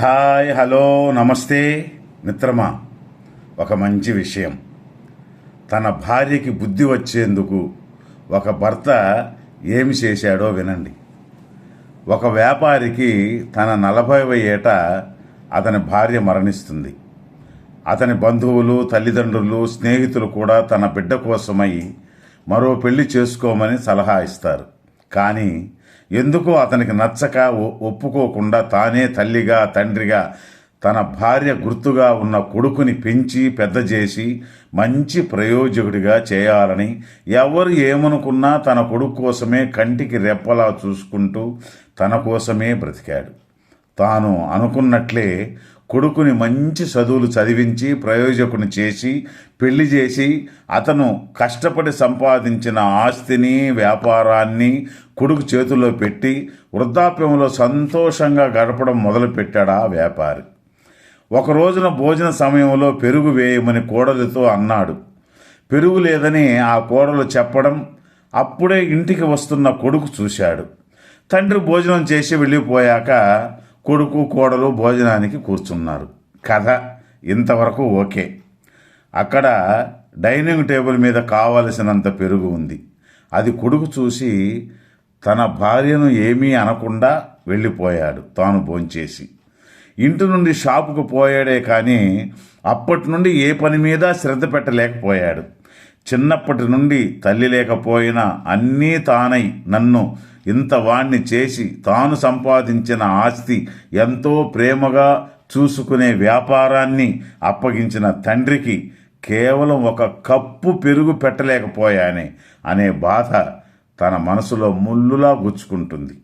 Hi, hello, నమస్తే మిత్రమా. ఒక మంచి విషయం. తన భార్యకి బుద్ధి వచ్చేందుకు ఒక భర్త ఏమి చేశాడో వినండి. ఒక వ్యాపారికి తన 40వ ఏట అతని భార్య మరణిస్తుంది. అతని బంధువులు, తల్లిదండ్రులు, స్నేహితులు కూడా తన బిడ్డ కోసమై మరో పెళ్లి చేసుకోమని సలహా ఇస్తారు. కానీ ఎందుకో అతనికి నచ్చక ఒప్పుకోకుండా తానే తల్లిగా, తండ్రిగా తన భార్య గుర్తుగా ఉన్న కొడుకుని పెంచి పెద్ద చేసి మంచి ప్రయోజకుడిగా చేయాలని ఎవరు ఏమనుకున్నా తన కొడుకు కోసమే కంటికి రెప్పలా చూసుకుంటూ తన కోసమే బ్రతికాడు. తాను అనుకున్నట్లే కొడుకుని మంచి చదువులు చదివించి ప్రయోజకుని చేసి పెళ్లి చేసి అతను కష్టపడి సంపాదించిన ఆస్తిని, వ్యాపారాన్ని కొడుకు చేతుల్లో పెట్టి వృద్ధాప్యంలో సంతోషంగా గడపడం మొదలుపెట్టాడు ఆ వ్యాపారి. ఒక రోజున భోజన సమయంలో పెరుగు వేయమని కోడలితో అన్నాడు. పెరుగు లేదని ఆ కోడలు చెప్పడం అప్పుడే ఇంటికి వస్తున్న కొడుకు చూశాడు. తండ్రి భోజనం చేసి వెళ్ళిపోయాక కొడుకు, కోడలు భోజనానికి కూర్చున్నారు. కథ ఇంతవరకు ఓకే. అక్కడ డైనింగ్ టేబుల్ మీద కావలసినంత పెరుగు ఉంది. అది కొడుకు చూసి తన భార్యను ఏమీ అనకుండా వెళ్ళిపోయాడు. తాను భోంచేసి ఇంటి నుండి షాపుకు పోయాడే కానీ అప్పటి నుండి ఏ పని మీద శ్రద్ధ పెట్టలేకపోయాడు. చిన్నప్పటి నుండి తల్లి లేకపోయినా అన్నీ తానై నన్ను ఇంత వాణ్ణి చేసి తాను సంపాదించిన ఆస్తి, ఎంతో ప్రేమగా చూసుకునే వ్యాపారాన్ని అప్పగించిన తండ్రికి కేవలం ఒక కప్పు పెరుగు పెట్టలేకపోయానే అనే బాధ తన మనసులో ముల్లులా గుచ్చుకుంటుంది.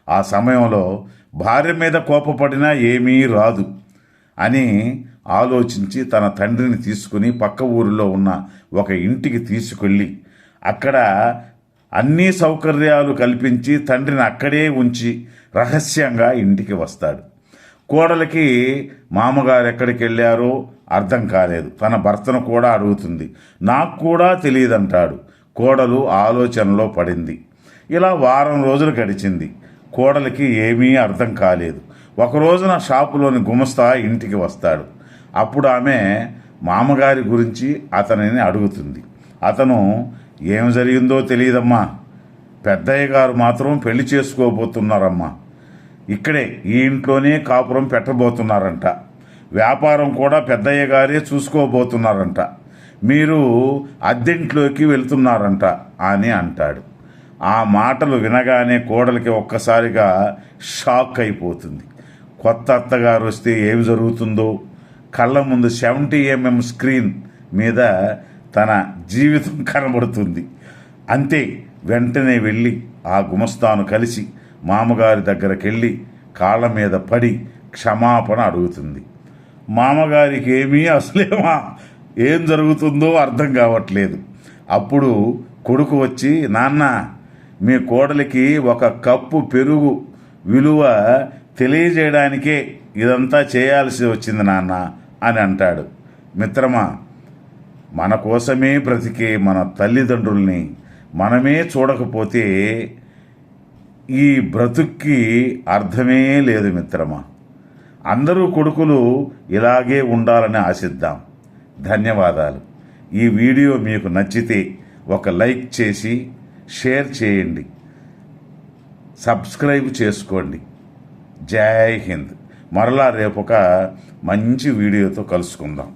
ఆ సమయంలో భార్య మీద కోపపడినా ఏమీ రాదు అని ఆలోచించి తన తండ్రిని తీసుకుని పక్క ఊరిలో ఉన్న ఒక ఇంటికి తీసుకెళ్ళి అక్కడ అన్ని సౌకర్యాలు కల్పించి తండ్రిని అక్కడే ఉంచి రహస్యంగా ఇంటికి వస్తాడు. కోడలికి మామగారు ఎక్కడికి వెళ్ళారో అర్థం కాలేదు. తన భర్తను కూడా అడుగుతుంది. నాకు కూడా తెలియదంటాడు. కోడలు ఆలోచనలో పడింది. ఇలా వారం రోజులు గడిచింది. కోడలికి ఏమీ అర్థం కాలేదు. ఒక రోజున షాపులోని గుమస్తా ఇంటికి వస్తాడు. అప్పుడు ఆమె మామగారి గురించి అతనిని అడుగుతుంది. అతను ఏం జరిగిందో తెలియదమ్మా, పెద్దయ్య గారు మాత్రం పెళ్లి చేసుకోబోతున్నారమ్మా, ఇక్కడే ఈ ఇంట్లోనే కాపురం పెట్టబోతున్నారంట, వ్యాపారం కూడా పెద్దయ్య గారే చూసుకోబోతున్నారంట, మీరు అద్దెంట్లోకి వెళ్తున్నారంట అని అంటాడు. ఆ మాటలు వినగానే కోడలికి ఒక్కసారిగా షాక్ అయిపోతుంది. కొత్త అత్తగారు వస్తే ఏమి జరుగుతుందో కళ్ళ ముందు 70mm స్క్రీన్ మీద తన జీవితం కనబడుతుంది. అంతే, వెంటనే వెళ్ళి ఆ గుమస్తాను కలిసి మామగారి దగ్గరికి వెళ్ళి కాళ్ళ మీద పడి క్షమాపణ అడుగుతుంది. మామగారికి అసలేమా ఏం జరుగుతుందో అర్థం కావట్లేదు. అప్పుడు కొడుకు వచ్చి, నాన్న, మీ కోడలికి ఒక కప్పు పెరుగు విలువ తెలియజేయడానికే ఇదంతా చేయాల్సి వచ్చింది నాన్న అని అంటాడు. మిత్రమా, మన కోసమే బ్రతికే మన తల్లిదండ్రుల్ని మనమే చూడకపోతే ఈ బ్రతుక్కి అర్థమే లేదు మిత్రమా. అందరూ కొడుకులు ఇలాగే ఉండాలని ఆశిద్దాం. ధన్యవాదాలు. ఈ వీడియో మీకు నచ్చితే ఒక లైక్ చేసి షేర్ చేయండి, సబ్స్క్రైబ్ చేసుకోండి. జై హింద్. మరలా రేపు ఒక మంచి వీడియోతో కలుసుకుందాం.